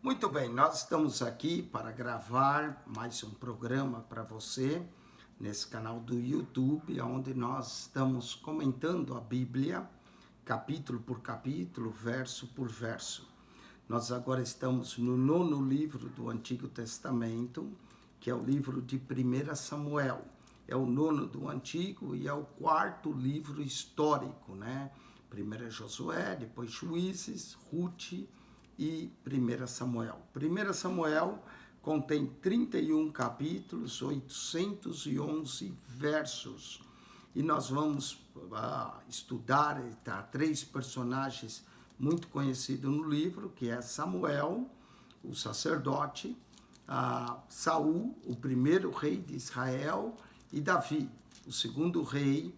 Muito bem, nós estamos aqui para gravar mais um programa para você nesse canal do YouTube, onde nós estamos comentando a Bíblia, capítulo por capítulo, verso por verso. Nós agora estamos no 9º livro do Antigo Testamento, que é o livro de 1 Samuel. É o 9º do Antigo e é o 4º livro histórico, né? Primeiro é Josué, depois Juízes, Rute e 1 Samuel. 1 Samuel contém 31 capítulos, 811 versos. E nós vamos estudar três personagens muito conhecidos no livro, que é Samuel, o sacerdote, Saul, o primeiro rei de Israel, e Davi, o segundo rei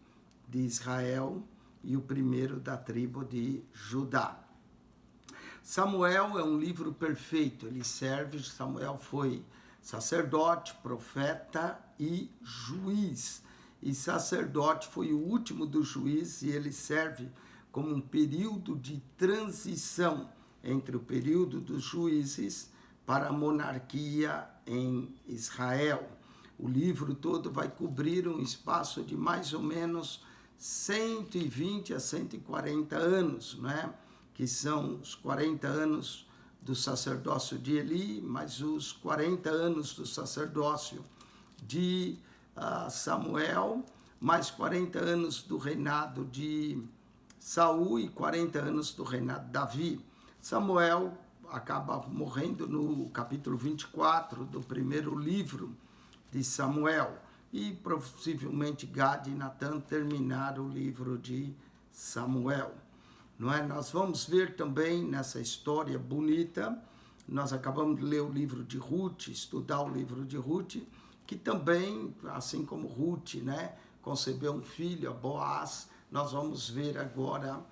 de Israel e o primeiro da tribo de Judá. Samuel é um livro perfeito, Samuel foi sacerdote, profeta e juiz. E sacerdote foi o último dos juízes e ele serve como um período de transição entre o período dos juízes para a monarquia em Israel. O livro todo vai cobrir um espaço de mais ou menos 120 a 140 anos, né? Que são os 40 anos do sacerdócio de Eli, mais os 40 anos do sacerdócio de Samuel, mais 40 anos do reinado de Saul e 40 anos do reinado de Davi. Samuel acaba morrendo no capítulo 24 do primeiro livro de Samuel e possivelmente Gad e Natã terminaram o livro de Samuel. Não é? Nós vamos ver também nessa história bonita, nós acabamos de ler o livro de Rute, estudar o livro de Rute, que também, assim como Rute, né, concebeu um filho, a Boaz, nós vamos ver agora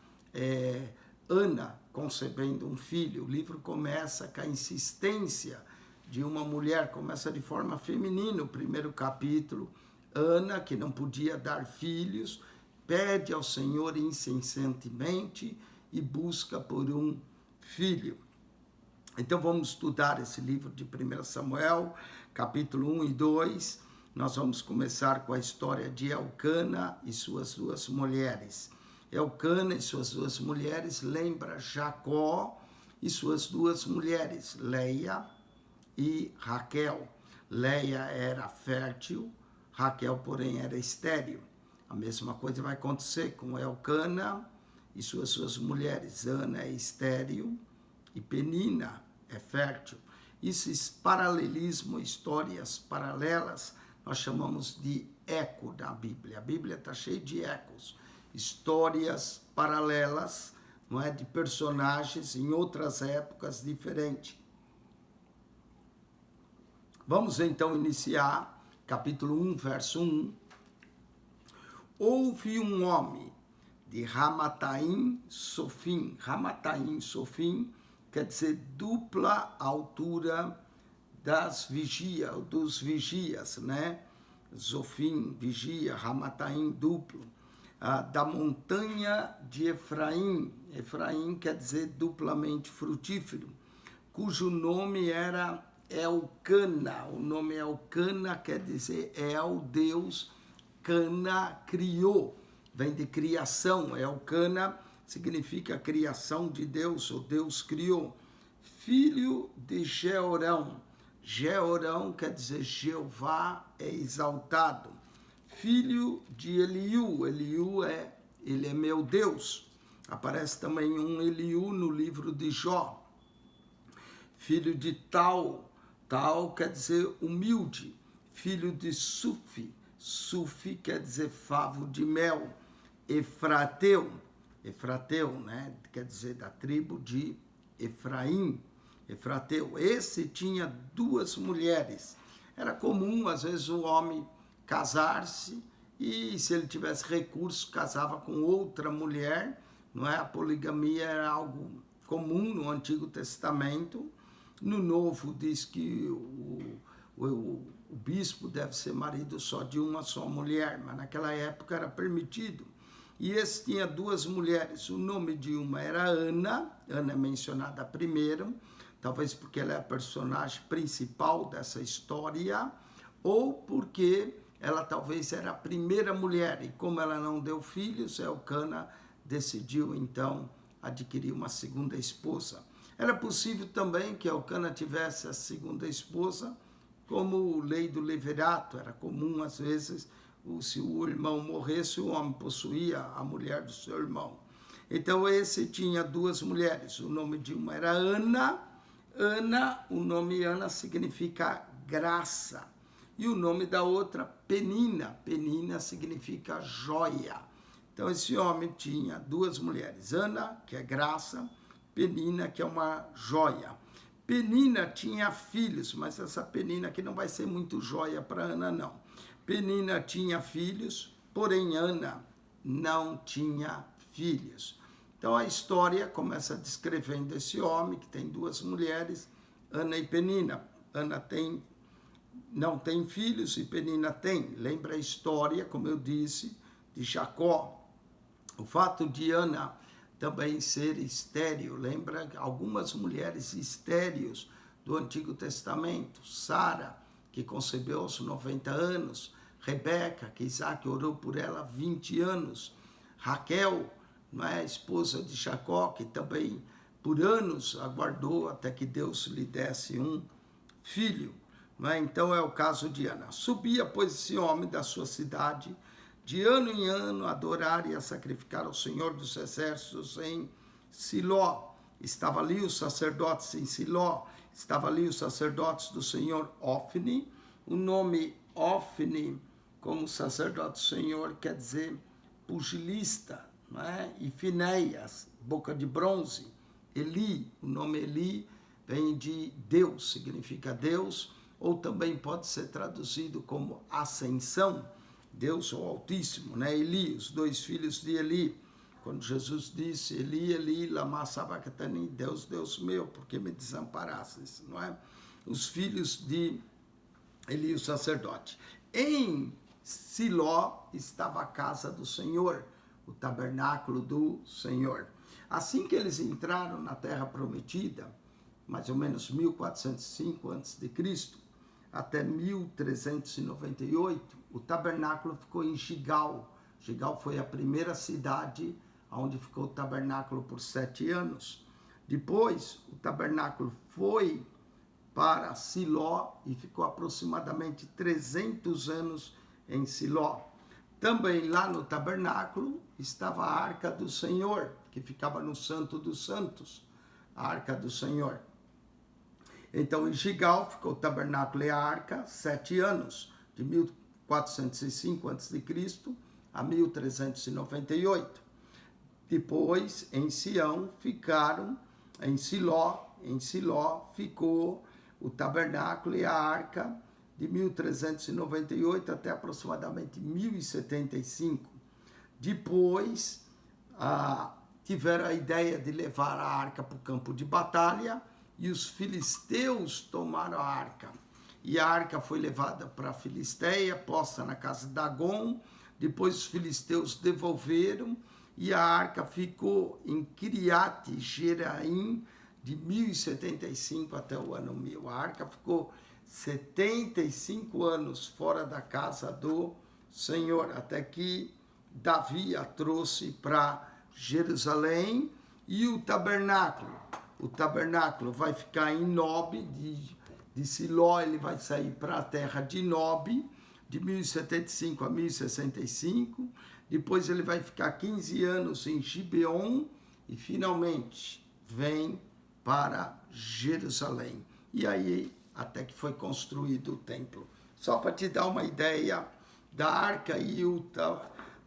Ana concebendo um filho. O livro começa com a insistência de uma mulher, começa de forma feminina, o primeiro capítulo, Ana, que não podia dar filhos, pede ao Senhor incessantemente e busca por um filho. Então vamos estudar esse livro de 1 Samuel, capítulo 1 e 2. Nós vamos começar com a história de Elcana e suas duas mulheres. Elcana e suas duas mulheres lembra Jacó e suas duas mulheres, Leia e Raquel. Leia era fértil, Raquel, porém, era estéril. A mesma coisa vai acontecer com Elcana e suas duas mulheres. Ana é estéril e Penina é fértil. Esses paralelismo, histórias paralelas, nós chamamos de eco da Bíblia. A Bíblia está cheia de ecos, histórias paralelas, não é, de personagens em outras épocas diferentes. Vamos então iniciar capítulo 1, verso 1. Houve um homem de Ramataim Sofim. Ramataim Sofim quer dizer dupla altura dos vigias, né? Sofim, vigia, Ramataim, duplo. Da montanha de Efraim. Efraim quer dizer duplamente frutífero, cujo nome era Elcana. O nome Elcana quer dizer Deus Cana criou, vem de criação. Elcana significa criação de Deus, ou Deus criou. Filho de Jeorão. Jeorão quer dizer Jeová é exaltado. Filho de Eliú. Eliú ele é meu Deus. Aparece também um Eliú no livro de Jó. Filho de Tal. Tal quer dizer humilde. Filho de Sufi. Sufi quer dizer favo de mel. Efrateu, né? Quer dizer da tribo de Efraim. Efrateu, esse tinha duas mulheres. Era comum, às vezes, o homem casar-se e, se ele tivesse recurso, casava com outra mulher. Não é? A poligamia era algo comum no Antigo Testamento. No Novo diz que o bispo deve ser marido só de uma só mulher, mas naquela época era permitido. E esse tinha duas mulheres, o nome de uma era Ana, Ana é mencionada primeiro, talvez porque ela é a personagem principal dessa história, ou porque ela talvez era a primeira mulher, e como ela não deu filhos, Elcana decidiu então adquirir uma segunda esposa. Era possível também que Elcana tivesse a segunda esposa, como lei do levirato, era comum às vezes, se o irmão morresse, o homem possuía a mulher do seu irmão. Então esse tinha duas mulheres, o nome de uma era Ana. Ana, o nome Ana significa graça, e o nome da outra Penina. Penina significa joia. Então esse homem tinha duas mulheres, Ana, que é graça, Penina, que é uma joia. Penina tinha filhos, mas essa Penina aqui não vai ser muito joia para Ana, não. Penina tinha filhos, porém Ana não tinha filhos. Então a história começa descrevendo esse homem que tem duas mulheres, Ana e Penina. Ana não tem filhos e Penina tem. Lembra a história, como eu disse, de Jacó. O fato de Ana também ser estéril, lembra algumas mulheres estéreis do Antigo Testamento. Sara, que concebeu aos 90 anos. Rebeca, que Isaac orou por ela 20 anos. Raquel, não é, esposa de Jacó, que também por anos aguardou até que Deus lhe desse um filho. Não é? Então é o caso de Ana. Subia, pois, esse homem da sua cidade, de ano em ano, a adorar e a sacrificar ao Senhor dos Exércitos em Siló. Estava ali os sacerdotes em Siló, estava ali os sacerdotes do Senhor Ofni. O nome Ofni, como sacerdote do Senhor, quer dizer pugilista, não é? E Finéias, boca de bronze. Eli, o nome Eli vem de Deus, significa Deus, ou também pode ser traduzido como ascensão, Deus o Altíssimo, né? Eli, os dois filhos de Eli, quando Jesus disse, Eli, Eli, lama sabachthani, Deus, Deus meu, por que me desamparastes, não é? Os filhos de Eli, o sacerdote. Em Siló estava a casa do Senhor, o tabernáculo do Senhor. Assim que eles entraram na terra prometida, mais ou menos 1405 a.C., até 1398, o tabernáculo ficou em Gigal. Gigal foi a primeira cidade onde ficou o tabernáculo por 7 anos. Depois, o tabernáculo foi para Siló e ficou aproximadamente 300 anos em Siló. Também lá no tabernáculo estava a Arca do Senhor, que ficava no Santo dos Santos, a Arca do Senhor. Então, em Gigal ficou o tabernáculo e a arca 7 anos, de 1405 a.C. a 1398. Depois, em Sião, ficaram, em Siló ficou o tabernáculo e a arca de 1398 até aproximadamente 1075. Depois, tiveram a ideia de levar a arca para o campo de batalha, e os filisteus tomaram a arca. E a arca foi levada para a Filisteia, posta na casa de Dagon. Depois os filisteus devolveram e a arca ficou em Kiriat Jearim de 1075 até o ano 1000. A arca ficou 75 anos fora da casa do Senhor, até que Davi a trouxe para Jerusalém. E o tabernáculo vai ficar em Nob, de Siló ele vai sair para a terra de Nob, de 1075 a 1065, depois ele vai ficar 15 anos em Gibeon, e finalmente vem para Jerusalém. E aí, até que foi construído o templo. Só para te dar uma ideia da arca e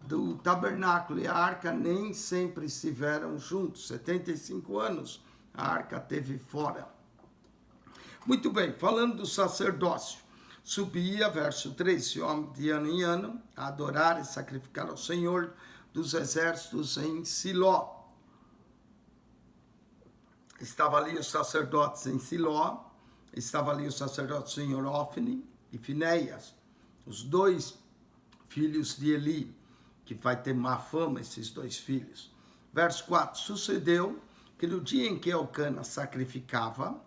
do tabernáculo e a arca nem sempre estiveram juntos, 75 anos. A arca teve fora. Muito bem, falando do sacerdócio. Subia, verso 3, esse homem de ano em ano, a adorar e sacrificar ao Senhor dos Exércitos em Siló. Estava ali os sacerdotes em Siló, estava ali o sacerdote do Senhor Ofni e Finéias, os dois filhos de Eli, que vai ter má fama esses dois filhos. Verso 4, sucedeu que no dia em que Elcana sacrificava,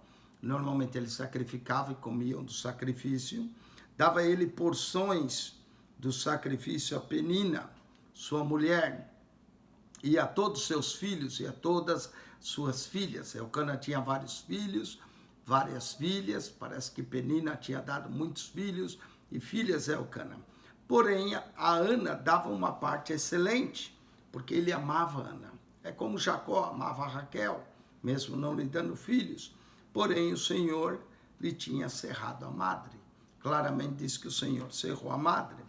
Normalmente ele sacrificava e comiam do sacrifício. Dava ele porções do sacrifício a Penina, sua mulher, e a todos seus filhos e a todas suas filhas. Elcana tinha vários filhos, várias filhas. Parece que Penina tinha dado muitos filhos e filhas a Elcana. Porém, a Ana dava uma parte excelente, porque ele amava Ana. É como Jacó amava Raquel, mesmo não lhe dando filhos. Porém, o Senhor lhe tinha cerrado a madre. Claramente diz que o Senhor cerrou a madre.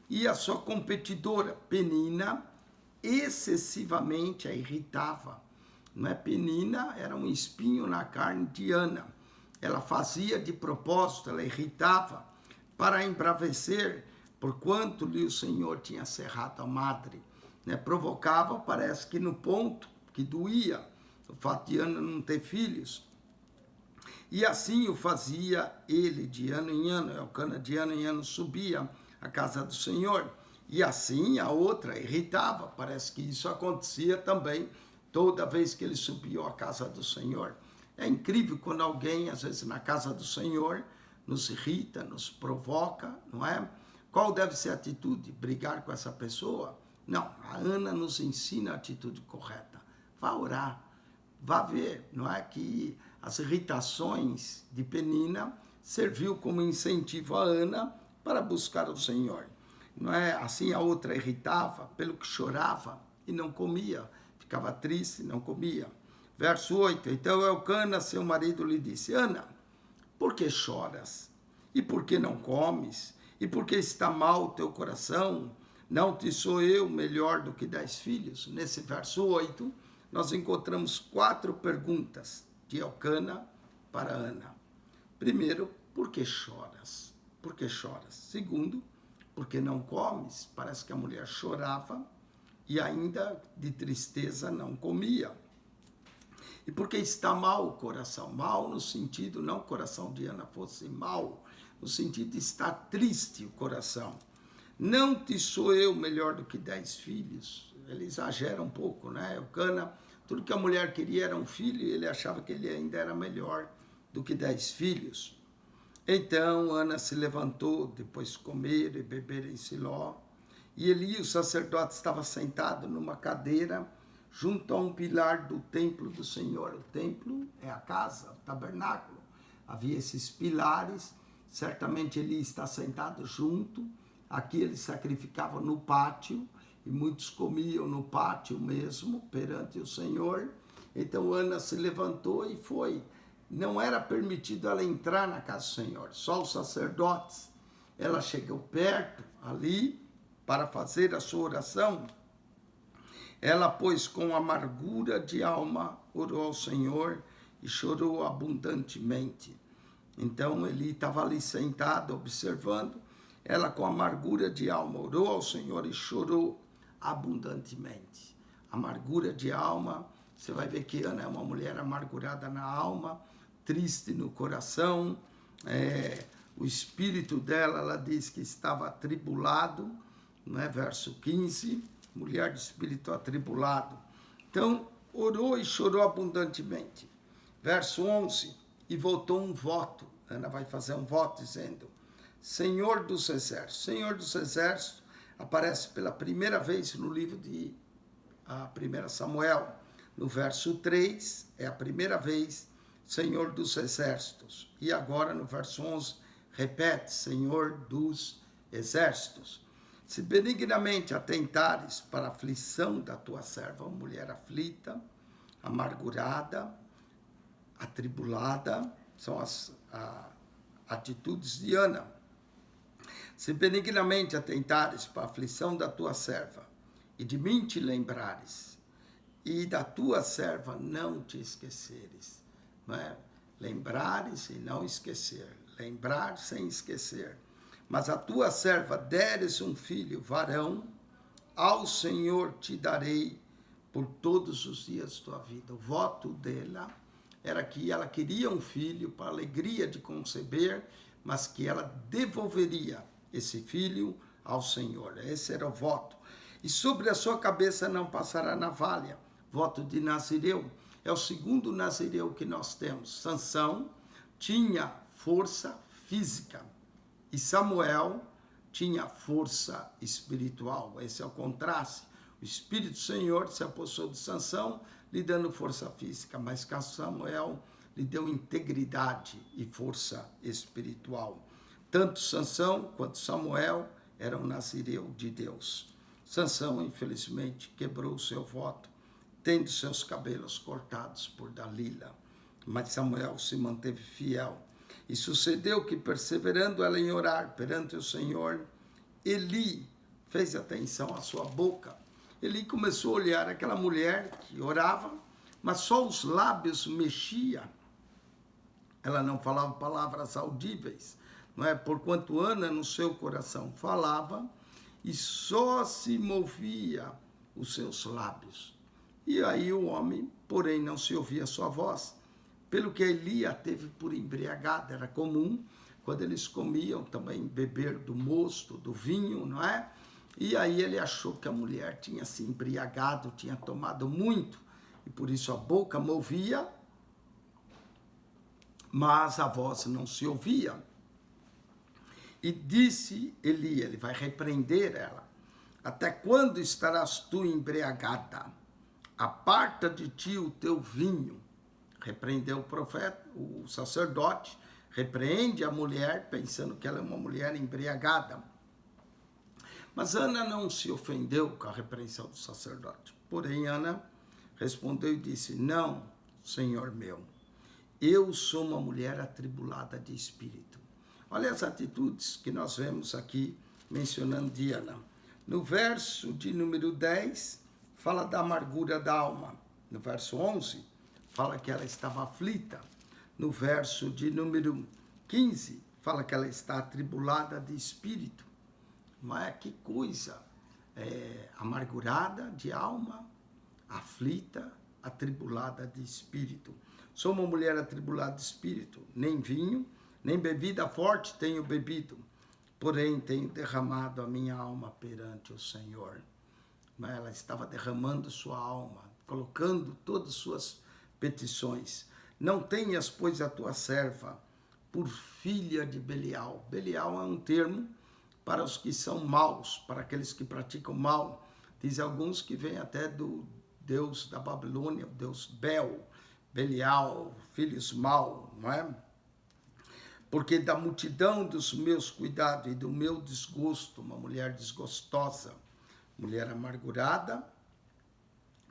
E a sua competidora, Penina, excessivamente a irritava. Não é? Penina era um espinho na carne de Ana. Ela fazia de propósito, ela irritava para embravecer, porquanto lhe o Senhor tinha cerrado a madre. Né? Provocava, parece que no ponto que doía, o fato de Ana não ter filhos. E assim o fazia ele de ano em ano. Elcana de ano em ano subia à casa do Senhor. E assim a outra irritava. Parece que isso acontecia também toda vez que ele subiu à casa do Senhor. É incrível quando alguém, às vezes na casa do Senhor, nos irrita, nos provoca, não é? Qual deve ser a atitude? Brigar com essa pessoa? Não, a Ana nos ensina a atitude correta. Vá orar, vá ver, não é? Que as irritações de Penina serviu como incentivo a Ana para buscar o Senhor. Não é? Assim a outra irritava, pelo que chorava e não comia, ficava triste, não comia. Verso 8, então Elcana, seu marido, lhe disse, Ana, por que choras? E por que não comes? E por que está mal o teu coração? Não te sou eu melhor do que 10 filhos? Nesse verso 8, nós encontramos 4 perguntas de Elcana para Ana. Primeiro, por que choras? Por que choras? Segundo, por que não comes? Parece que a mulher chorava e ainda de tristeza não comia. E por que está mal o coração? Mal no sentido, não o coração de Ana fosse mal, no sentido de estar triste o coração. Não te sou eu melhor do que 10 filhos? Ele exagera um pouco, né? Elcana, tudo que a mulher queria era um filho e ele achava que ele ainda era melhor do que 10 filhos. Então Ana se levantou, depois de comer e beber em Siló, e Eli, o sacerdote, estava sentado numa cadeira junto a um pilar do templo do Senhor. O templo é a casa, o tabernáculo. Havia esses pilares, certamente Eli está sentado junto. Aqui ele sacrificava no pátio, e muitos comiam no pátio mesmo, perante o Senhor. Então Ana se levantou e foi. Não era permitido ela entrar na casa do Senhor, só os sacerdotes. Ela chegou perto ali para fazer a sua oração. Ela, pois, com amargura de alma, orou ao Senhor e chorou abundantemente. Então ele estava ali sentado, observando. Ela, com amargura de alma, orou ao Senhor e chorou abundantemente. Amargura de alma, você vai ver que Ana é uma mulher amargurada na alma, triste no coração. O espírito dela, ela diz que estava atribulado, né? Verso 15, mulher de espírito atribulado. Então, orou e chorou abundantemente. Verso 11, e voltou um voto. Ana vai fazer um voto dizendo, Senhor dos Exércitos. Senhor dos Exércitos aparece pela primeira vez no livro de 1 Samuel. No verso 3, é a primeira vez, Senhor dos Exércitos. E agora, no verso 11, repete, Senhor dos Exércitos. Se benignamente atentares para a aflição da tua serva, uma mulher aflita, amargurada, atribulada, são as atitudes de Ana. Se benignamente atentares para a aflição da tua serva, e de mim te lembrares, e da tua serva não te esqueceres. Não é? Lembrares e não esquecer. Lembrar sem esquecer. Mas a tua serva deres um filho varão, ao Senhor te darei por todos os dias da tua vida. O voto dela era que ela queria um filho para a alegria de conceber, mas que ela devolveria esse filho ao Senhor. Esse era o voto. E sobre a sua cabeça não passará navalha. Voto de Nazireu. É o segundo Nazireu que nós temos. Sansão tinha força física e Samuel tinha força espiritual. Esse é o contraste. O Espírito do Senhor se apossou de Sansão, lhe dando força física, mas Samuel lhe deu integridade e força espiritual. Tanto Sansão quanto Samuel eram nazireu de Deus. Sansão, infelizmente, quebrou o seu voto, tendo seus cabelos cortados por Dalila. Mas Samuel se manteve fiel. E sucedeu que, perseverando ela em orar perante o Senhor, Eli fez atenção à sua boca. Eli começou a olhar aquela mulher que orava, mas só os lábios mexia. Ela não falava palavras audíveis, não é? Porquanto Ana no seu coração falava e só se movia os seus lábios. E aí o homem, porém, não se ouvia sua voz, pelo que Eli a teve por embriagada. Era comum, quando eles comiam, também beber do mosto, do vinho, não é? E aí ele achou que a mulher tinha se embriagado, tinha tomado muito, e por isso a boca movia, mas a voz não se ouvia. E disse Eli, ele vai repreender ela: até quando estarás tu embriagada? Aparta de ti o teu vinho. Repreendeu o profeta, o sacerdote, repreende a mulher, pensando que ela é uma mulher embriagada. Mas Ana não se ofendeu com a repreensão do sacerdote. Porém, Ana respondeu e disse: não, Senhor meu, eu sou uma mulher atribulada de espírito. Olha as atitudes que nós vemos aqui mencionando de Ana. No verso de número 10, fala da amargura da alma. No verso 11, fala que ela estava aflita. No verso de número 15, fala que ela está atribulada de espírito. Mas que coisa, amargurada de alma, aflita, atribulada de espírito. Sou uma mulher atribulada de espírito, nem vinho, nem bebida forte tenho bebido, porém tenho derramado a minha alma perante o Senhor. Mas ela estava derramando sua alma, colocando todas as suas petições. Não tenhas, pois, a tua serva por filha de Belial. Belial é um termo para os que são maus, para aqueles que praticam mal. Diz alguns que vem até do Deus da Babilônia, o Deus Bel, Belial, filhos mau, não é? Porque da multidão dos meus cuidados e do meu desgosto, uma mulher desgostosa, mulher amargurada,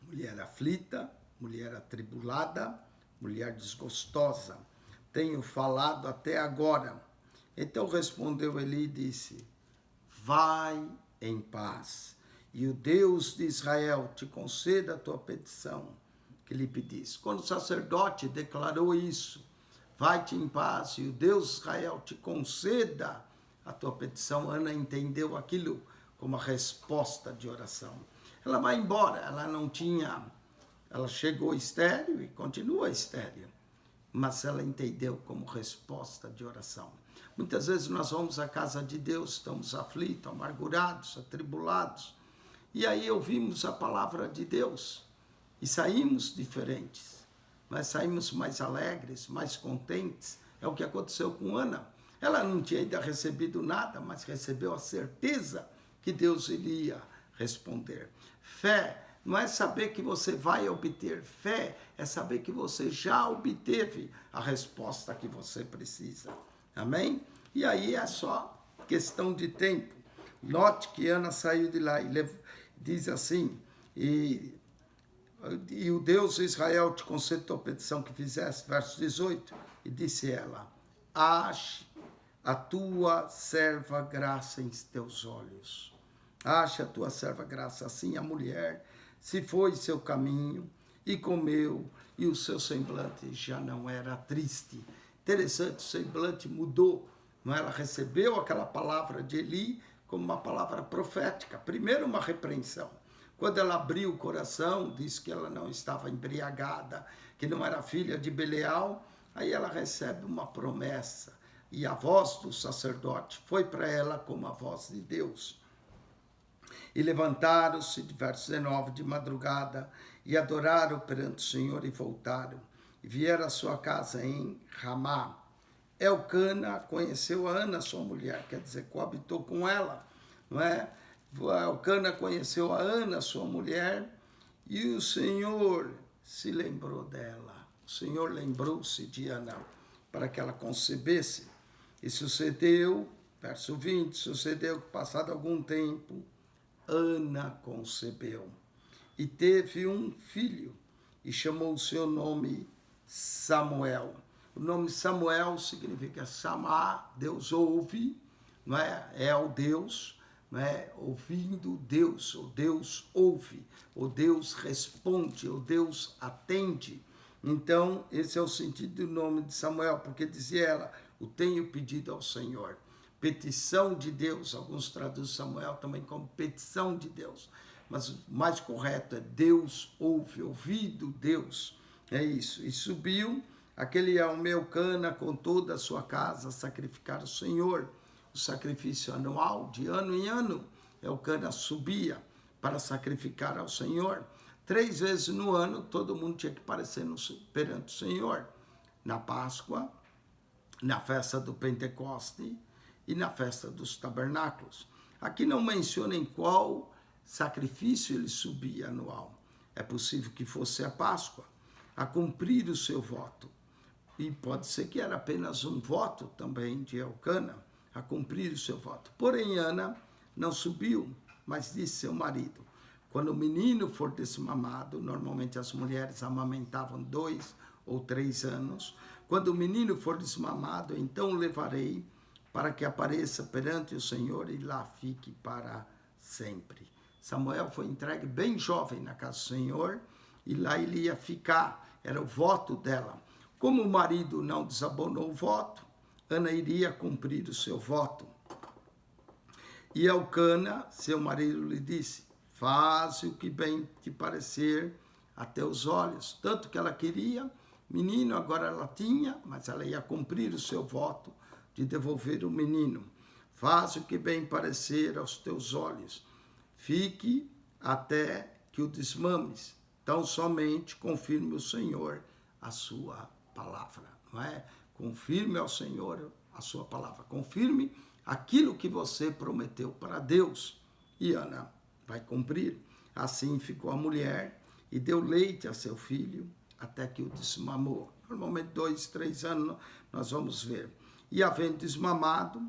mulher aflita, mulher atribulada, mulher desgostosa, tenho falado até agora. Então respondeu Eli e disse: vai em paz, e o Deus de Israel te conceda a tua petição que lhe pedis. Quando o sacerdote declarou isso, vai-te em paz, e o Deus de Israel te conceda a tua petição, Ana entendeu aquilo como a resposta de oração. Ela vai embora, ela chegou estéril e continua estéril, mas ela entendeu como resposta de oração. Muitas vezes nós vamos à casa de Deus, estamos aflitos, amargurados, atribulados, e aí ouvimos a palavra de Deus e saímos diferentes, mas saímos mais alegres, mais contentes. É o que aconteceu com Ana. Ela não tinha ainda recebido nada, mas recebeu a certeza que Deus iria responder. Fé não é saber que você vai obter, fé é saber que você já obteve a resposta que você precisa. Amém? E aí é só questão de tempo. Note que Ana saiu de lá e diz assim: e o Deus de Israel te concede a tua petição que fizeste, verso 18, e disse ela: ache a tua serva graça em teus olhos. Ache a tua serva graça. Assim a mulher se foi seu caminho e comeu, e o seu semblante já não era triste. Interessante, o semblante mudou. Não? Ela recebeu aquela palavra de Eli como uma palavra profética. Primeiro uma repreensão. Quando ela abriu o coração, disse que ela não estava embriagada, que não era filha de Belial, aí ela recebe uma promessa. E a voz do sacerdote foi para ela como a voz de Deus. E levantaram-se, verso 19, de madrugada, e adoraram perante o Senhor e voltaram. E vieram à sua casa em Ramá. Elcana conheceu a Ana, sua mulher, quer dizer, coabitou com ela, não é? Elcana conheceu a Ana, sua mulher, e o Senhor se lembrou dela. O Senhor lembrou-se de Ana para que ela concebesse. E sucedeu, verso 20, sucedeu que passado algum tempo, Ana concebeu e teve um filho e chamou o seu nome Samuel. O nome Samuel significa chamar, Deus ouve, não é? É o Deus, não é? Ouvindo Deus, o Deus ouve, o Deus responde, o Deus atende. Então, esse é o sentido do nome de Samuel, porque dizia ela, o tenho pedido ao Senhor. Petição de Deus, alguns traduzem Samuel também como petição de Deus, mas o mais correto é Deus ouve, ouvido Deus, é isso. E subiu aquele Elcana com toda a sua casa a sacrificar ao Senhor, o sacrifício anual, de ano em ano, Elcana subia para sacrificar ao Senhor. 3 vezes no ano, todo mundo tinha que aparecer perante o Senhor, na Páscoa, na festa do Pentecoste e na festa dos tabernáculos. Aqui não menciona em qual sacrifício ele subia anual. É possível que fosse a Páscoa, a cumprir o seu voto. E pode ser que era apenas um voto também de Elcana, a cumprir o seu voto. Porém, Ana não subiu, mas disse seu marido, quando o menino for desmamado, normalmente as mulheres amamentavam 2 ou 3 anos, quando o menino for desmamado, então o levarei para que apareça perante o Senhor e lá fique para sempre. Samuel foi entregue bem jovem na casa do Senhor e lá ele ia ficar, era o voto dela. Como o marido não desabonou o voto, Ana iria cumprir o seu voto. E Elcana, seu marido, lhe disse, faz o que bem te parecer a teus olhos. Tanto que ela queria, menino, agora ela tinha, mas ela ia cumprir o seu voto de devolver o menino. Faz o que bem parecer aos teus olhos. Fique até que o desmames. Tão somente confirme o Senhor a sua palavra, não é? Confirme ao Senhor a sua palavra. Confirme aquilo que você prometeu para Deus. E Ana vai cumprir. Assim ficou a mulher e deu leite a seu filho até que o desmamou. Normalmente 2, 3 anos nós vamos ver. E havendo desmamado,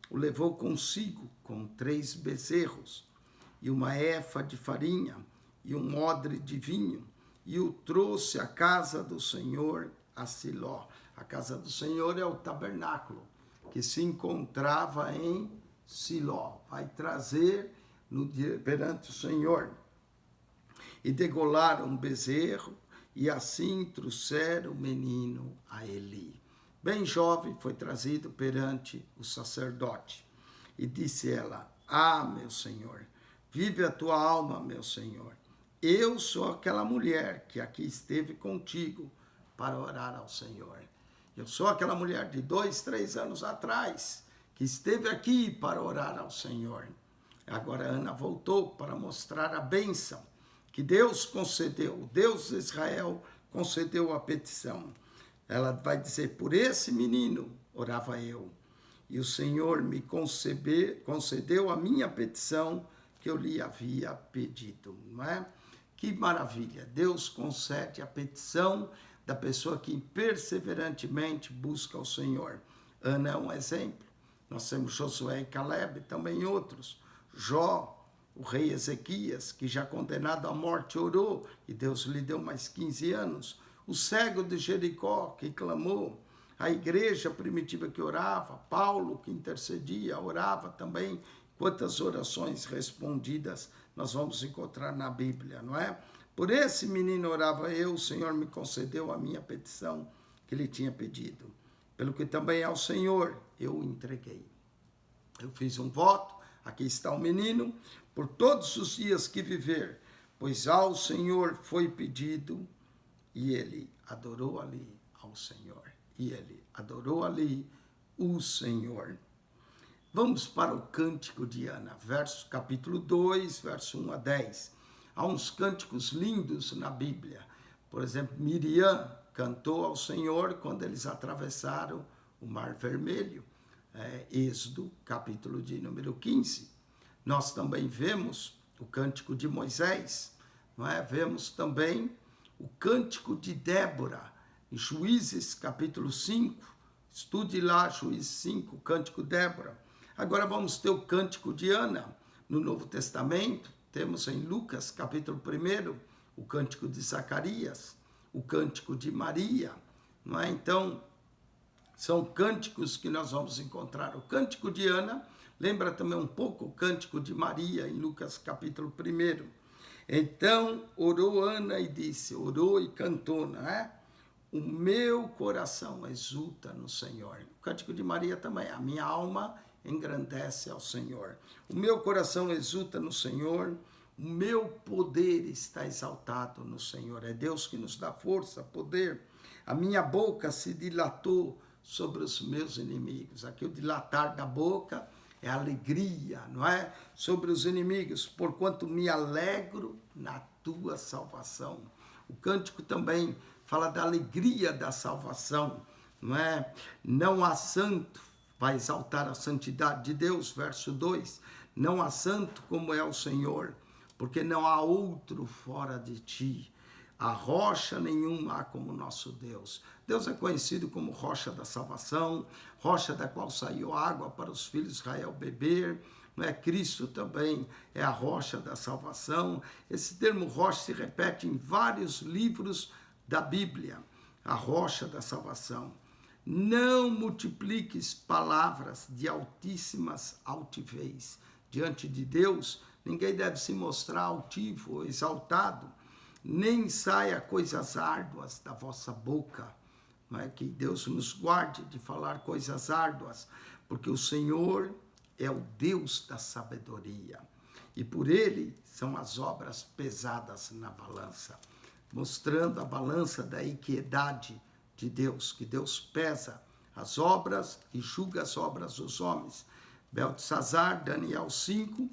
o levou consigo com 3 bezerros e uma efa de farinha e um odre de vinho e o trouxe à casa do Senhor a Siló. A casa do Senhor é o tabernáculo que se encontrava em Siló. Vai trazer perante o Senhor. E degolaram um bezerro e assim trouxeram o menino a Eli. Bem jovem foi trazido perante o sacerdote. E disse ela, meu Senhor, vive a tua alma, meu Senhor. Eu sou aquela mulher que aqui esteve contigo para orar ao Senhor. Eu sou aquela mulher de 2, 3 anos atrás que esteve aqui para orar ao Senhor. Agora Ana voltou para mostrar a bênção que Deus concedeu, o Deus de Israel concedeu a petição. Ela vai dizer, por esse menino orava eu, e o Senhor me concedeu a minha petição que eu lhe havia pedido, não é? Que maravilha, Deus concede a petição da pessoa que perseverantemente busca o Senhor. Ana é um exemplo. Nós temos Josué e Caleb, também outros. Jó, o rei Ezequias, que já condenado à morte orou, e Deus lhe deu mais 15 anos. O cego de Jericó, que clamou. A igreja primitiva que orava. Paulo, que intercedia, orava também. Quantas orações respondidas nós vamos encontrar na Bíblia, não é? Por esse menino orava eu, o Senhor me concedeu a minha petição que lhe tinha pedido. Pelo que também ao Senhor eu o entreguei. Eu fiz um voto, aqui está o menino, por todos os dias que viver, pois ao Senhor foi pedido, e ele adorou ali ao Senhor. E ele adorou ali o Senhor. Vamos para o Cântico de Ana, capítulo 2, verso 1 a 10. Há uns cânticos lindos na Bíblia. Por exemplo, Miriam cantou ao Senhor quando eles atravessaram o Mar Vermelho, Êxodo, capítulo de número 15. Nós também vemos o Cântico de Moisés, não é? Vemos também o Cântico de Débora, em Juízes, capítulo 5. Estude lá, Juízes 5, Cântico de Débora. Agora vamos ter o Cântico de Ana, no Novo Testamento. Temos em Lucas, capítulo 1, o Cântico de Zacarias, o Cântico de Maria, não é? Então, são cânticos que nós vamos encontrar. O Cântico de Ana lembra também um pouco o Cântico de Maria, em Lucas, capítulo 1. Então, orou Ana e disse, orou e cantou, não é? O meu coração exulta no Senhor. O Cântico de Maria também, a minha alma engrandece ao Senhor. O meu coração exulta no Senhor, o meu poder está exaltado no Senhor. É Deus que nos dá força, poder. A minha boca se dilatou sobre os meus inimigos. Aqui o dilatar da boca é alegria, não é? Sobre os inimigos, porquanto me alegro na tua salvação. O cântico também fala da alegria da salvação, não é? Não há santo, vai exaltar a santidade de Deus, verso 2. Não há santo como é o Senhor, porque não há outro fora de ti. A rocha nenhuma há como nosso Deus. Deus é conhecido como rocha da salvação, rocha da qual saiu água para os filhos de Israel beber. Não é? Cristo também é a rocha da salvação. Esse termo rocha se repete em vários livros da Bíblia. A rocha da salvação. Não multipliques palavras de altíssimas altivez. Diante de Deus, ninguém deve se mostrar altivo ou exaltado. Nem saia coisas árduas da vossa boca. Não é? Que Deus nos guarde de falar coisas árduas, porque o Senhor é o Deus da sabedoria. E por ele são as obras pesadas na balança, mostrando a balança da equidade de Deus, que Deus pesa as obras e julga as obras dos homens. Beltesazar, Daniel 5,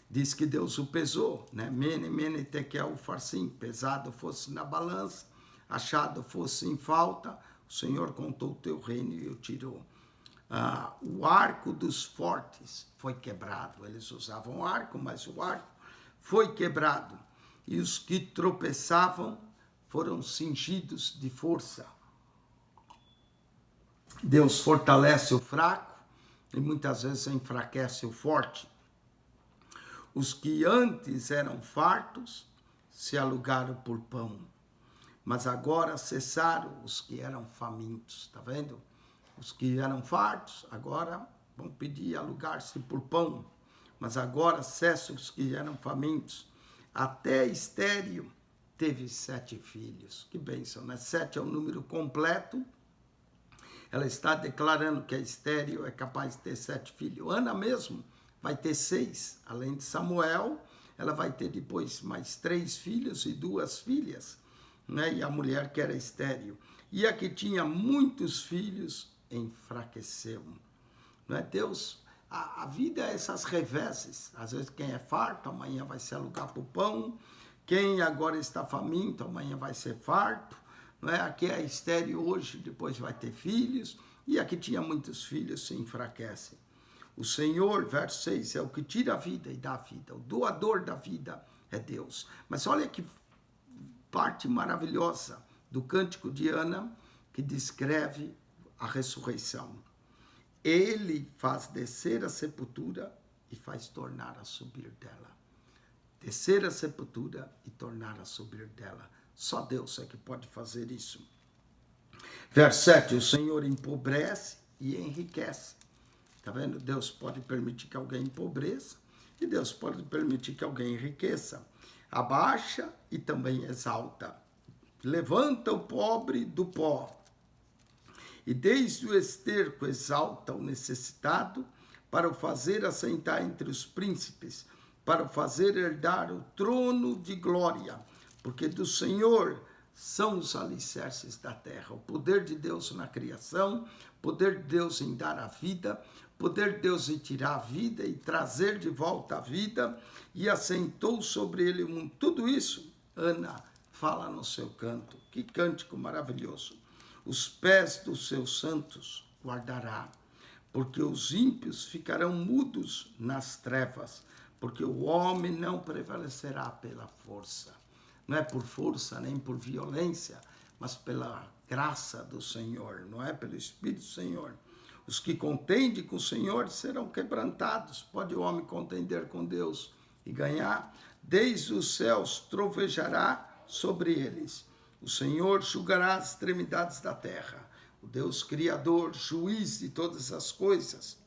diz que Deus o pesou, né? Mene, mene, tekel, ufarsim, pesado fosse na balança, achado fosse em falta, o Senhor contou o teu reino e o tirou. O arco dos fortes foi quebrado. Eles usavam arco, mas o arco foi quebrado. E os que tropeçavam foram cingidos de força. Deus fortalece o fraco e muitas vezes enfraquece o forte. Os que antes eram fartos se alugaram por pão, mas agora cessaram os que eram famintos. Está vendo? Os que eram fartos agora vão pedir alugar-se por pão, mas agora cessam os que eram famintos. Até estéril teve 7 filhos. Que bênção, né? 7 é o número completo. Ela está declarando que a estéril é capaz de ter 7 filhos. Ana mesmo vai ter 6. Além de Samuel, ela vai ter depois mais 3 filhos e 2 filhas. Né? E a mulher que era estéril. E a que tinha muitos filhos enfraqueceu. Não é? Deus, a vida é essas reveses. Às vezes quem é farto, amanhã vai se alugar para o pão. Quem agora está faminto, amanhã vai ser farto. Não é? Aqui é estéril hoje, depois vai ter filhos. E a que tinha muitos filhos se enfraquece. O Senhor, verso 6, é o que tira a vida e dá a vida. O doador da vida é Deus. Mas olha que parte maravilhosa do Cântico de Ana, que descreve a ressurreição. Ele faz descer a sepultura e faz tornar a subir dela. Descer a sepultura e tornar a subir dela. Só Deus é que pode fazer isso. Verso 7, o Senhor empobrece e enriquece. Está vendo? Deus pode permitir que alguém empobreça e Deus pode permitir que alguém enriqueça. Abaixa e também exalta. Levanta o pobre do pó. E desde o esterco exalta o necessitado, para o fazer assentar entre os príncipes, para o fazer herdar o trono de glória. Porque do Senhor são os alicerces da terra. O poder de Deus na criação, poder de Deus em dar a vida, poder de Deus em tirar a vida e trazer de volta a vida, e assentou sobre ele o mundo. Tudo isso, Ana fala no seu canto. Que cântico maravilhoso. os pés dos seus santos guardará, porque os ímpios ficarão mudos nas trevas, porque o homem não prevalecerá pela força. Não é por força nem por violência, mas pela graça do Senhor, não é pelo Espírito do Senhor. Os que contendem com o Senhor serão quebrantados. Pode o homem contender com Deus e ganhar? Desde os céus trovejará sobre eles. O Senhor julgará as extremidades da terra. O Deus Criador, juiz de todas as coisas,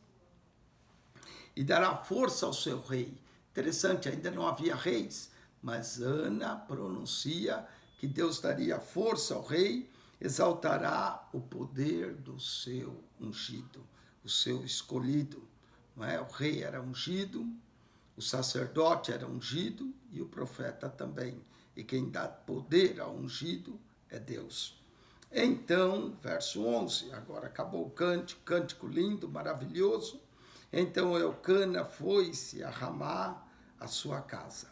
e dará força ao seu rei. Interessante, ainda não havia reis, mas Ana pronuncia que Deus daria força ao rei, exaltará o poder do seu ungido, o seu escolhido. Não é? O rei era ungido, o sacerdote era ungido e o profeta também. E quem dá poder ao ungido é Deus. Então, verso 11, agora acabou o cântico lindo, maravilhoso. Então Eucana foi-se a Ramá, a sua casa.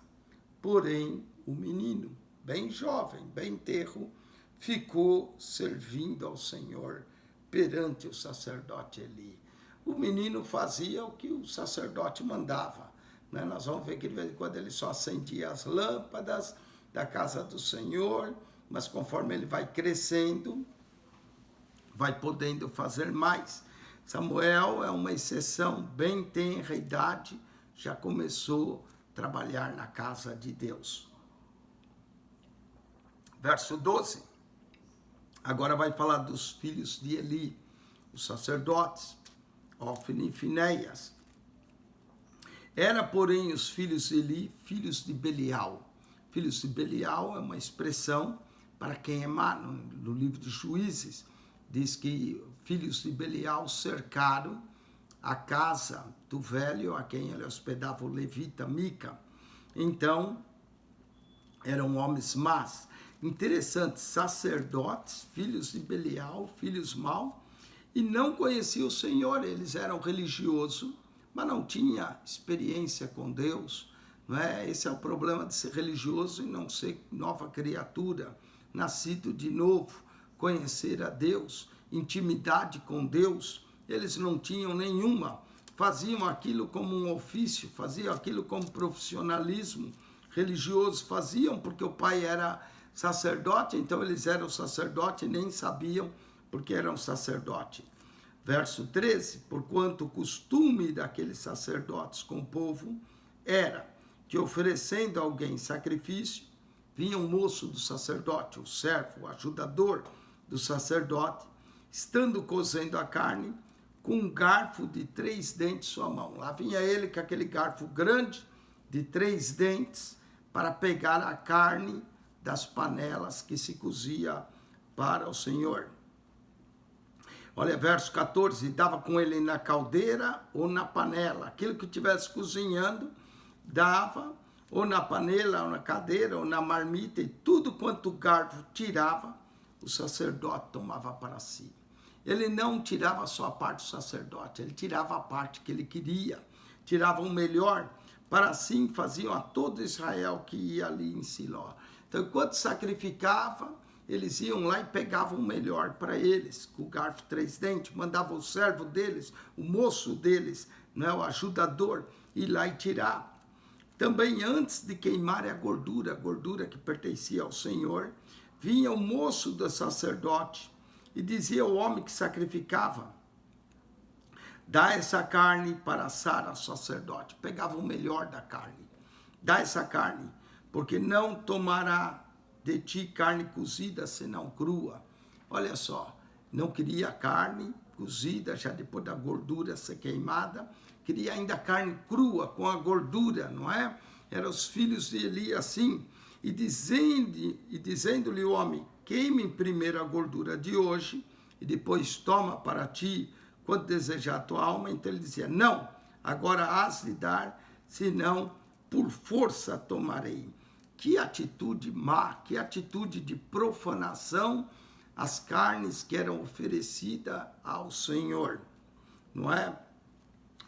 Porém, o menino, bem jovem, bem tenro, ficou servindo ao Senhor perante o sacerdote Eli. O menino fazia o que o sacerdote mandava. Né? Nós vamos ver que de vez em quando ele só acendia as lâmpadas da casa do Senhor, mas conforme ele vai crescendo, vai podendo fazer mais. Samuel é uma exceção, bem tenra idade, já começou a trabalhar na casa de Deus. Verso 12, agora vai falar dos filhos de Eli, os sacerdotes, Ofni e Finéias. Era, porém, os filhos de Eli, filhos de Belial. Filhos de Belial é uma expressão para quem é má. No livro de Juízes, diz que filhos de Belial cercaram a casa do velho, a quem ele hospedava, o levita Mica. Então, eram homens más. Interessante, sacerdotes, filhos de Belial, filhos maus, e não conheciam o Senhor. Eles eram religiosos, mas não tinham experiência com Deus. Não é? Esse é o problema de ser religioso e não ser nova criatura, nascido de novo, conhecer a Deus, intimidade com Deus. Eles não tinham nenhuma, faziam aquilo como um ofício, faziam aquilo como profissionalismo religioso, faziam porque o pai era sacerdote, então eles eram sacerdote e nem sabiam porque eram sacerdote. Verso 13, porquanto o costume daqueles sacerdotes com o povo era que, oferecendo a alguém sacrifício, vinha um moço do sacerdote, o servo, o ajudador do sacerdote, estando cozendo a carne, com um garfo de 3 dentes em sua mão. Lá vinha ele com aquele garfo grande, de 3 dentes, para pegar a carne das panelas que se cozia para o Senhor. Olha, verso 14, dava com ele na caldeira ou na panela. Aquilo que estivesse cozinhando, dava, ou na panela, ou na cadeira, ou na marmita, e tudo quanto o garfo tirava, o sacerdote tomava para si. Ele não tirava só a parte do sacerdote, ele tirava a parte que ele queria, tirava o melhor, para assim faziam a todo Israel que ia ali em Siló. Então, enquanto sacrificava, eles iam lá e pegavam o melhor para eles, com o garfo 3 dentes, mandavam o servo deles, o moço deles, né, o ajudador, ir lá e tirar. Também antes de queimar a gordura que pertencia ao Senhor, vinha o moço do sacerdote e dizia ao homem que sacrificava: dá essa carne para assar ao sacerdote. Pegava o melhor da carne. Dá essa carne, porque não tomará de ti carne cozida, senão crua. Olha só, não queria carne cozida, já depois da gordura ser queimada, queria ainda carne crua, com a gordura, não é? Eram os filhos de Eli assim, e dizendo-lhe o homem: queime primeiro a gordura de hoje, e depois toma para ti, quanto desejar a tua alma. Então ele dizia: não, agora hás de dar, senão por força tomarei. Que atitude má, que atitude de profanação às carnes que eram oferecidas ao Senhor, não é?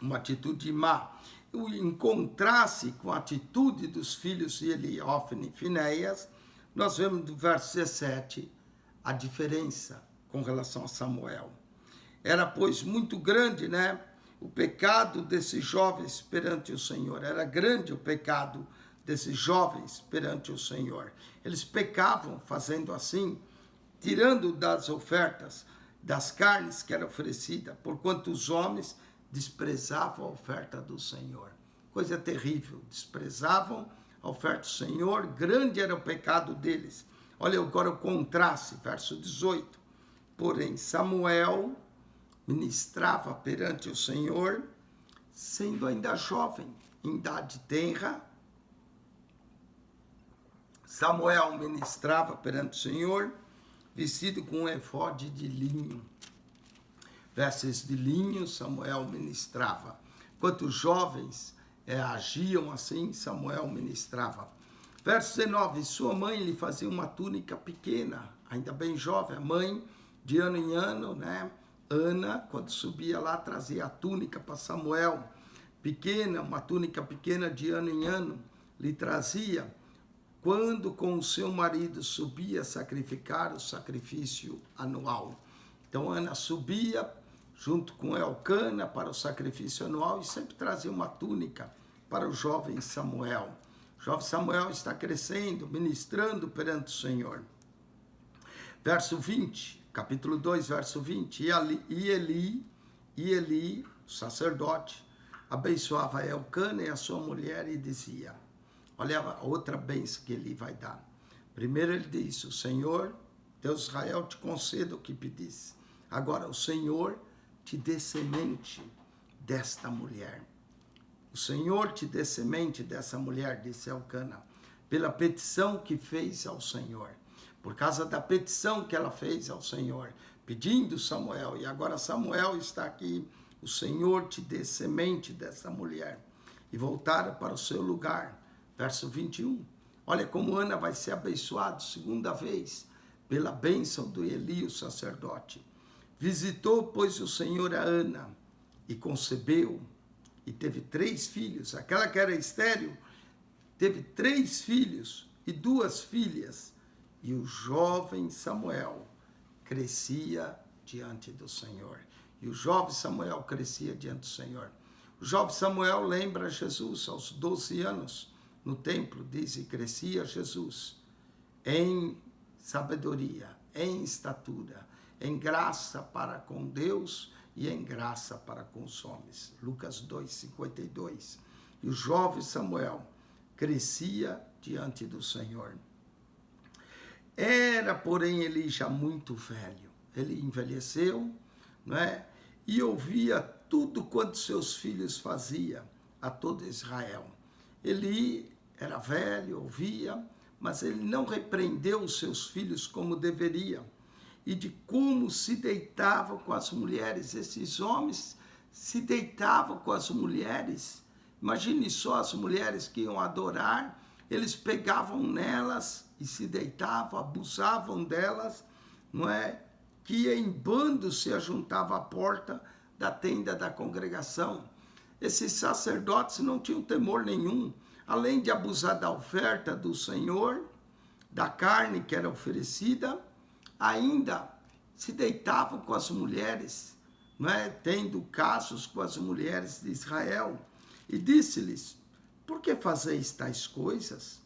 Uma atitude má. Em contraste com a atitude dos filhos de Eli, Ofni e Finéias, nós vemos no verso 17 a diferença. com relação a Samuel. Era, pois, muito grande, né, o pecado desses jovens perante o Senhor. Era grande o pecado desses jovens perante o Senhor. Eles pecavam fazendo assim, tirando das ofertas, das carnes que era oferecida, porquanto os homens desprezavam a oferta do Senhor. Coisa terrível, desprezavam a oferta do Senhor, grande era o pecado deles. Olha agora o contraste, verso 18. Porém, Samuel ministrava perante o Senhor, sendo ainda jovem, em idade tenra. Samuel ministrava perante o Senhor, vestido com um efode de linho. Vestes de linho, Samuel ministrava. Enquanto os jovens agiam assim, Samuel ministrava. Verso 19, sua mãe lhe fazia uma túnica pequena, ainda bem jovem, a mãe, de ano em ano, né? Ana, quando subia lá, trazia a túnica para Samuel, pequena, uma túnica pequena de ano em ano, lhe trazia, quando com o seu marido subia a sacrificar o sacrifício anual. Então Ana subia junto com Elcana para o sacrifício anual e sempre trazia uma túnica para o jovem Samuel. O jovem Samuel está crescendo, ministrando perante o Senhor. Verso 20, capítulo 2, verso 20. E Eli, o sacerdote, abençoava Elcana e a sua mulher e dizia, olha a outra bênção que ele vai dar. Primeiro ele diz, o Senhor, Deus Israel, te conceda o que pedisse. Agora, o Senhor te dê semente desta mulher. O Senhor te dê semente dessa mulher, disse Elcana, pela petição que fez ao Senhor. Por causa da petição que ela fez ao Senhor, pedindo Samuel. E agora Samuel está aqui, o Senhor te dê semente dessa mulher. E voltaram para o seu lugar. Verso 21. Olha como Ana vai ser abençoada segunda vez pela bênção do Eli, o sacerdote. Visitou, pois, o Senhor a Ana e concebeu e teve 3 filhos. Aquela que era estéril teve 3 filhos e 2 filhas. E o jovem Samuel crescia diante do Senhor. E o jovem Samuel crescia diante do Senhor. O jovem Samuel lembra Jesus aos 12 anos. No templo, diz, e crescia Jesus em sabedoria, em estatura, em graça para com Deus e em graça para com os homens. Lucas 2, 52. E o jovem Samuel crescia diante do Senhor. Era, porém, ele já muito velho. Ele envelheceu, não é? E ouvia tudo quanto seus filhos faziam a todo Israel. Ele era velho, ouvia, mas ele não repreendeu os seus filhos como deveria. E de como se deitavam com as mulheres. Esses homens se deitavam com as mulheres. Imagine só as mulheres que iam adorar, eles pegavam nelas e se deitavam, abusavam delas, não é? Que ia em bando se ajuntava à porta da tenda da congregação. Esses sacerdotes não tinham temor nenhum, além de abusar da oferta do Senhor, da carne que era oferecida, ainda se deitavam com as mulheres, não é? Tendo casos com as mulheres de Israel. E disse-lhes, por que fazeis tais coisas?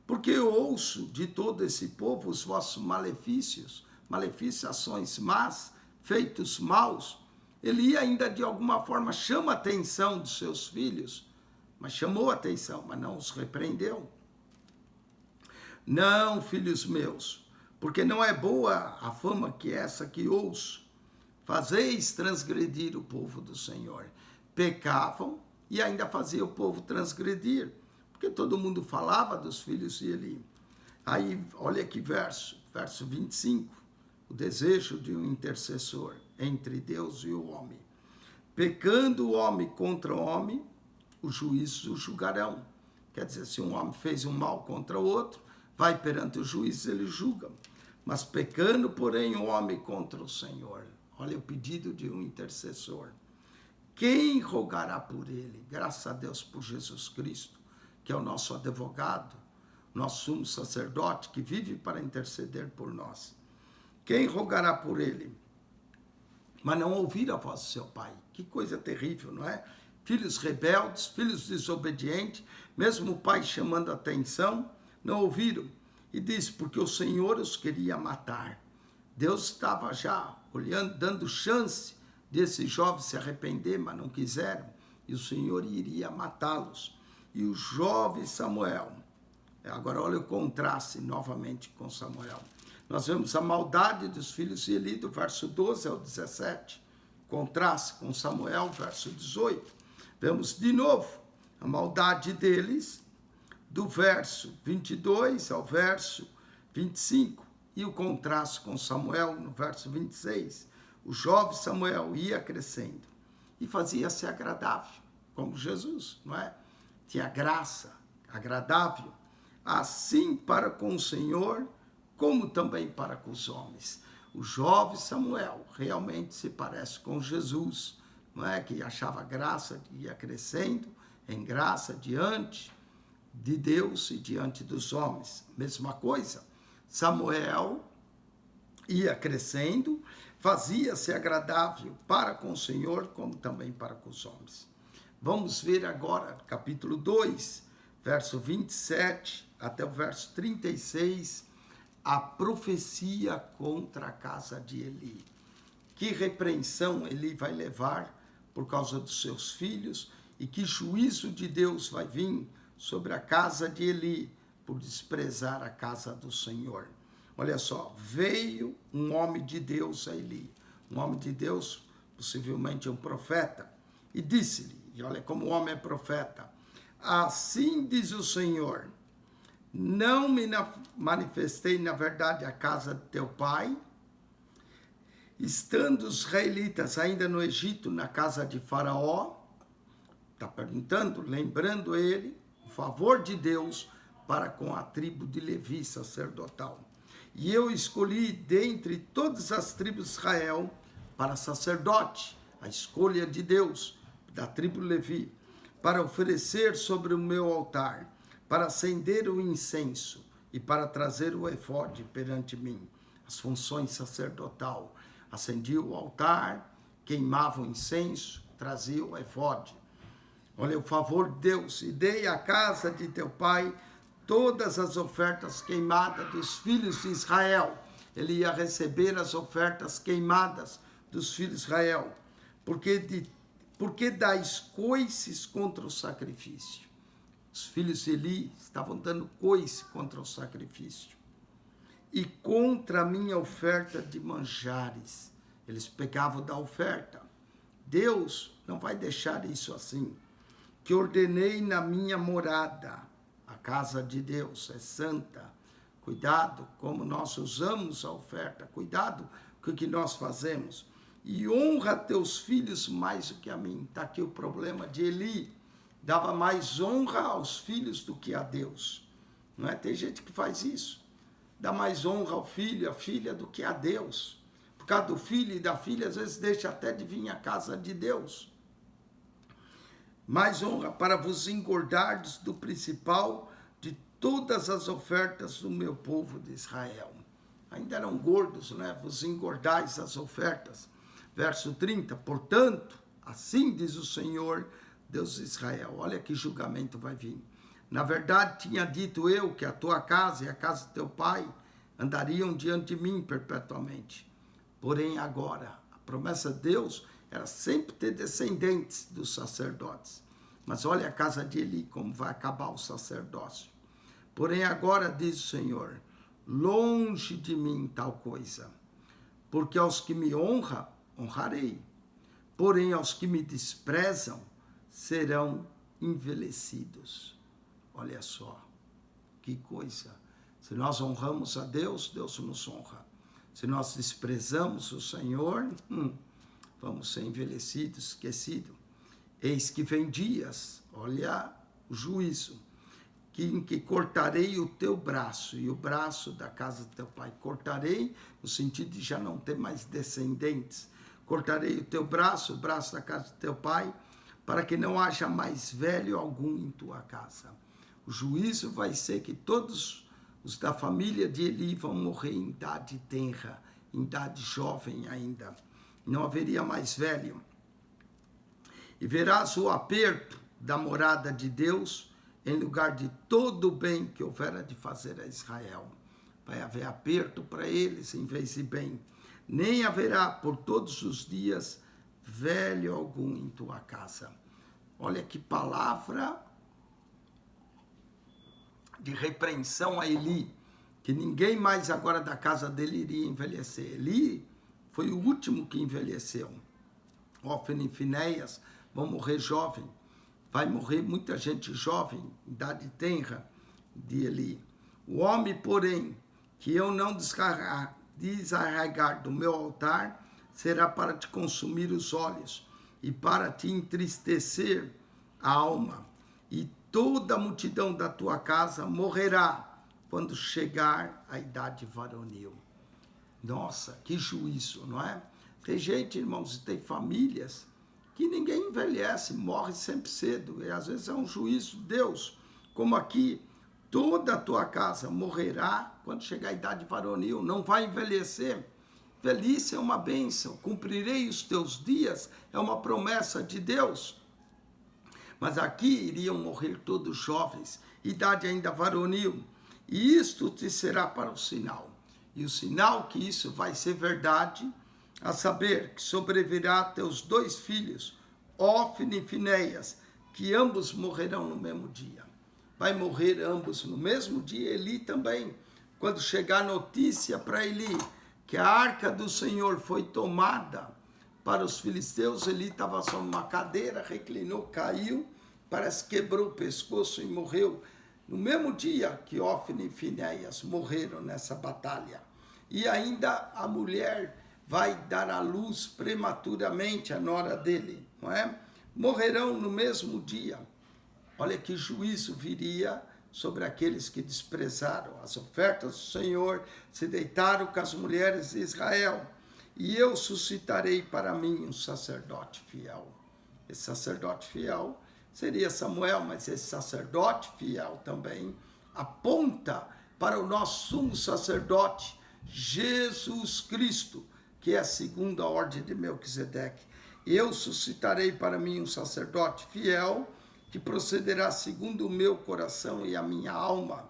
Porque eu ouço de todo esse povo os vossos malefícios, ações más, feitos maus. Ele ainda de alguma forma chama a atenção dos seus filhos, mas chamou a atenção, mas não os repreendeu. Não, filhos meus, porque não é boa a fama que essa que ouço. Fazeis transgredir o povo do Senhor. Pecavam e ainda fazia o povo transgredir, porque todo mundo falava dos filhos de Eli. Aí, olha que verso 25, o desejo de um intercessor entre Deus e o homem. Pecando o homem contra o homem, os juízes o julgarão. Quer dizer, se um homem fez um mal contra o outro, vai perante o juiz, ele julga. Mas pecando, porém, o homem contra o Senhor. Olha o pedido de um intercessor. Quem rogará por ele? Graças a Deus por Jesus Cristo, que é o nosso advogado, nosso sumo sacerdote, que vive para interceder por nós. Quem rogará por ele? Mas não ouviram a voz do seu pai. Que coisa terrível, não é? Filhos rebeldes, filhos desobedientes, mesmo o pai chamando a atenção, não ouviram. E disse, porque o Senhor os queria matar. Deus estava já olhando, dando chance desses jovens se arrepender, mas não quiseram. E o Senhor iria matá-los. E o jovem Samuel, agora olha o contraste novamente com Samuel. Nós vemos a maldade dos filhos de Eli, do verso 12 ao 17. Contraste com Samuel, verso 18. Vemos de novo a maldade deles, do verso 22 ao verso 25. E o contraste com Samuel, no verso 26. O jovem Samuel ia crescendo e fazia-se agradável, como Jesus, não é? Tinha graça, agradável, assim para com o Senhor, como também para com os homens. O jovem Samuel realmente se parece com Jesus, não é? Que achava graça, ia crescendo em graça diante de Deus e diante dos homens. Mesma coisa, Samuel ia crescendo, fazia-se agradável para com o Senhor, como também para com os homens. Vamos ver agora, capítulo 2, verso 27 até o verso 36, a profecia contra a casa de Eli. Que repreensão Eli vai levar por causa dos seus filhos e que juízo de Deus vai vir sobre a casa de Eli por desprezar a casa do Senhor. Olha só, veio um homem de Deus a Eli, um homem de Deus, possivelmente um profeta, e disse-lhe, e olha como o homem é profeta, assim diz o Senhor, não me manifestei na verdade a casa de teu pai, estando os israelitas ainda no Egito, na casa de Faraó, está perguntando, lembrando ele, o favor de Deus para com a tribo de Levi sacerdotal. E eu escolhi dentre todas as tribos de Israel para sacerdote, a escolha de Deus, da tribo de Levi, para oferecer sobre o meu altar, para acender o incenso e para trazer o efode perante mim. As funções sacerdotal. Acendia o altar, queimava o incenso, trazia o efode. Olha o favor de Deus. E dei à casa de teu pai todas as ofertas queimadas dos filhos de Israel. Ele ia receber as ofertas queimadas dos filhos de Israel. Porque dais coices contra o sacrifício. Os filhos de Eli estavam dando coice contra o sacrifício. E contra a minha oferta de manjares. Eles pegavam da oferta. Deus não vai deixar isso assim. Que ordenei na minha morada. A casa de Deus é santa. Cuidado como nós usamos a oferta. Cuidado com o que nós fazemos. E honra teus filhos mais do que a mim. Está aqui o problema de Eli. Dava mais honra aos filhos do que a Deus. Não é? Tem gente que faz isso. Dá mais honra ao filho, à filha, do que a Deus. Por causa do filho e da filha, às vezes deixa até de vir à casa de Deus. Mais honra para vos engordardes do principal de todas as ofertas do meu povo de Israel. Ainda eram gordos, né? Vos engordais as ofertas. Verso 30, portanto, assim diz o Senhor, Deus de Israel. Olha que julgamento vai vir. Na verdade, tinha dito eu que a tua casa e a casa de teu pai andariam diante de mim perpetuamente. Porém, agora, a promessa de Deus era sempre ter descendentes dos sacerdotes. Mas olha a casa de Eli, como vai acabar o sacerdócio. Porém, agora, diz o Senhor, longe de mim tal coisa, porque aos que me honram, honrarei. Porém, aos que me desprezam, serão envelhecidos. Olha só, que coisa. Se nós honramos a Deus, Deus nos honra. Se nós desprezamos o Senhor, vamos ser envelhecidos, esquecidos. Eis que vem dias, olha o juízo, em que cortarei o teu braço e o braço da casa de teu pai. Cortarei no sentido de já não ter mais descendentes. Cortarei o teu braço, o braço da casa de teu pai, para que não haja mais velho algum em tua casa. O juízo vai ser que todos os da família de Eli vão morrer em idade tenra, em idade jovem ainda. Não haveria mais velho. E verás o aperto da morada de Deus em lugar de todo o bem que houvera de fazer a Israel. Vai haver aperto para eles em vez de bem. Nem haverá por todos os dias velho algum em tua casa. Olha que palavra de repreensão a Eli, que ninguém mais agora da casa dele iria envelhecer. Eli foi o último que envelheceu. Ofni e Finéias vão morrer jovem. Vai morrer muita gente jovem, idade tenra de Eli. O homem, porém, que eu não desarraigar do meu altar, será para te consumir os olhos e para te entristecer a alma. E toda a multidão da tua casa morrerá quando chegar a idade varonil. Nossa, que juízo, não é? Tem gente, irmãos, tem famílias que ninguém envelhece, morre sempre cedo. E às vezes é um juízo de Deus. Como aqui, toda a tua casa morrerá quando chegar a idade varonil, não vai envelhecer. Velhice é uma bênção, cumprirei os teus dias, é uma promessa de Deus. Mas aqui iriam morrer todos jovens, idade ainda varonil. E isto te será para o sinal. E o sinal que isso vai ser verdade, a saber que sobrevirá a teus 2 filhos, Ofni e Finéias, que ambos morrerão no mesmo dia. Vai morrer ambos no mesmo dia, Eli também. Quando chegar a notícia para Eli que a arca do Senhor foi tomada para os filisteus, Eli estava só numa cadeira, reclinou, caiu, parece que quebrou o pescoço e morreu. No mesmo dia que Ofni e Finéias morreram nessa batalha. E ainda a mulher vai dar à luz prematuramente a nora dele, não é? Morrerão no mesmo dia. Olha que juízo viria sobre aqueles que desprezaram as ofertas do Senhor, se deitaram com as mulheres de Israel. E eu suscitarei para mim um sacerdote fiel. Esse sacerdote fiel seria Samuel, mas esse sacerdote fiel também aponta para o nosso sumo sacerdote, Jesus Cristo, que é a segunda ordem de Melquisedeque. Eu suscitarei para mim um sacerdote fiel, que procederá segundo o meu coração e a minha alma.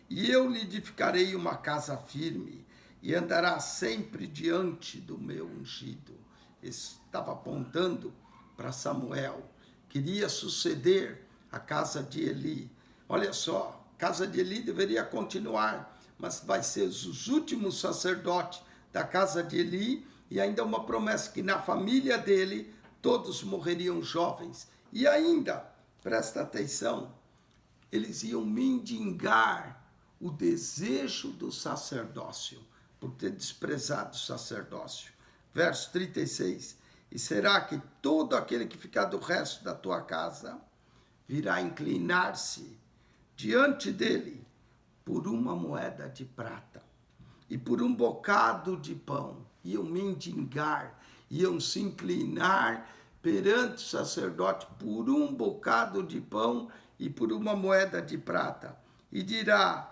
E eu lhe edificarei uma casa firme, e andará sempre diante do meu ungido. Estava apontando para Samuel, queria suceder a casa de Eli. Olha só, a casa de Eli deveria continuar, mas vai ser os últimos sacerdotes da casa de Eli, e ainda uma promessa que na família dele todos morreriam jovens. E ainda, presta atenção, eles iam mendigar o desejo do sacerdócio, por ter desprezado o sacerdócio. Verso 36, e será que todo aquele que ficar do resto da tua casa virá inclinar-se diante dele por uma moeda de prata e por um bocado de pão, iam mendigar, iam se inclinar perante o sacerdote por um bocado de pão e por uma moeda de prata, e dirá: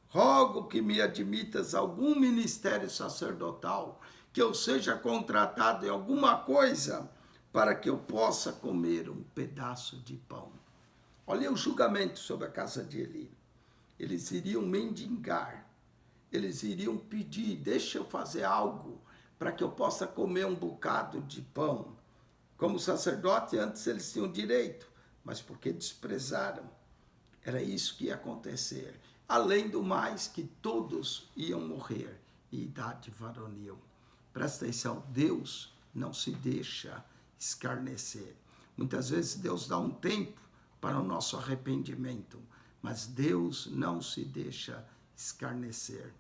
rogo que me admitas algum ministério sacerdotal, que eu seja contratado em alguma coisa, para que eu possa comer um pedaço de pão. Olha o julgamento sobre a casa de Eli. Eles iriam mendigar, eles iriam pedir: deixa eu fazer algo para que eu possa comer um bocado de pão. Como sacerdote, antes eles tinham direito, mas porque desprezaram, era isso que ia acontecer. Além do mais, que todos iam morrer em idade varonil. Presta atenção, Deus não se deixa escarnecer. Muitas vezes Deus dá um tempo para o nosso arrependimento, mas Deus não se deixa escarnecer.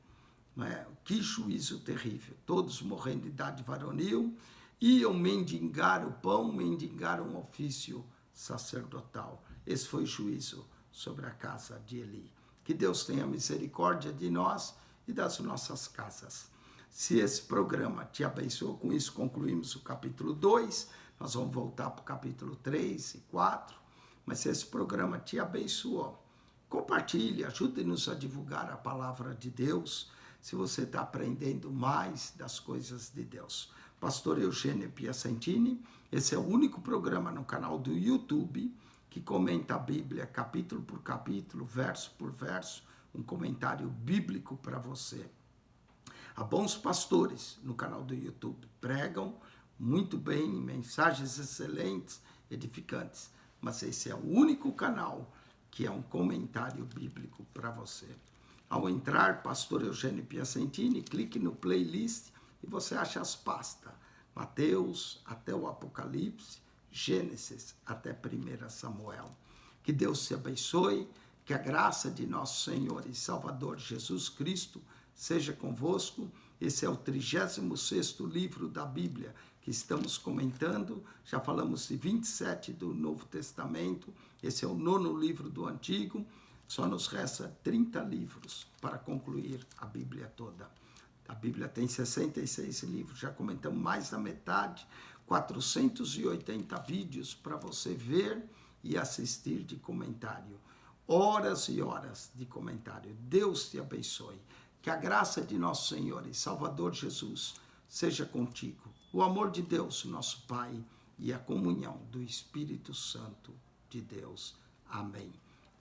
Não é? Que juízo terrível, todos morrendo de idade varonil, iam mendigar o pão, mendigar um ofício sacerdotal. Esse foi o juízo sobre a casa de Eli. Que Deus tenha misericórdia de nós e das nossas casas. Se esse programa te abençoou, com isso concluímos o capítulo 2, nós vamos voltar para o capítulo 3 e 4, mas se esse programa te abençoou, compartilhe, ajude-nos a divulgar a palavra de Deus. se você está aprendendo mais das coisas de Deus. Pastor Eugênio Piacentini, esse é o único programa no canal do YouTube que comenta a Bíblia capítulo por capítulo, verso por verso, um comentário bíblico para você. Há bons pastores no canal do YouTube, pregam muito bem, mensagens excelentes, edificantes, mas esse é o único canal que é um comentário bíblico para você. Ao entrar, Pastor Eugênio Piacentini, clique no playlist e você acha as pastas, Mateus até o Apocalipse, Gênesis até 1 Samuel. Que Deus te abençoe, que a graça de nosso Senhor e Salvador Jesus Cristo seja convosco. Esse é o 36º livro da Bíblia que estamos comentando. Já falamos de 27 do Novo Testamento. Esse é o 9º livro do Antigo. Só nos resta 30 livros para concluir a Bíblia toda. A Bíblia tem 66 livros, já comentamos mais da metade, 480 vídeos para você ver e assistir de comentário. Horas e horas de comentário. Deus te abençoe. Que a graça de nosso Senhor e Salvador Jesus seja contigo. O amor de Deus, nosso Pai, e a comunhão do Espírito Santo de Deus. Amém.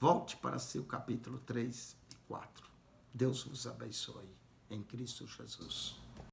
Volte para seu capítulo 3 e 4. Deus vos abençoe. Em Cristo Jesus.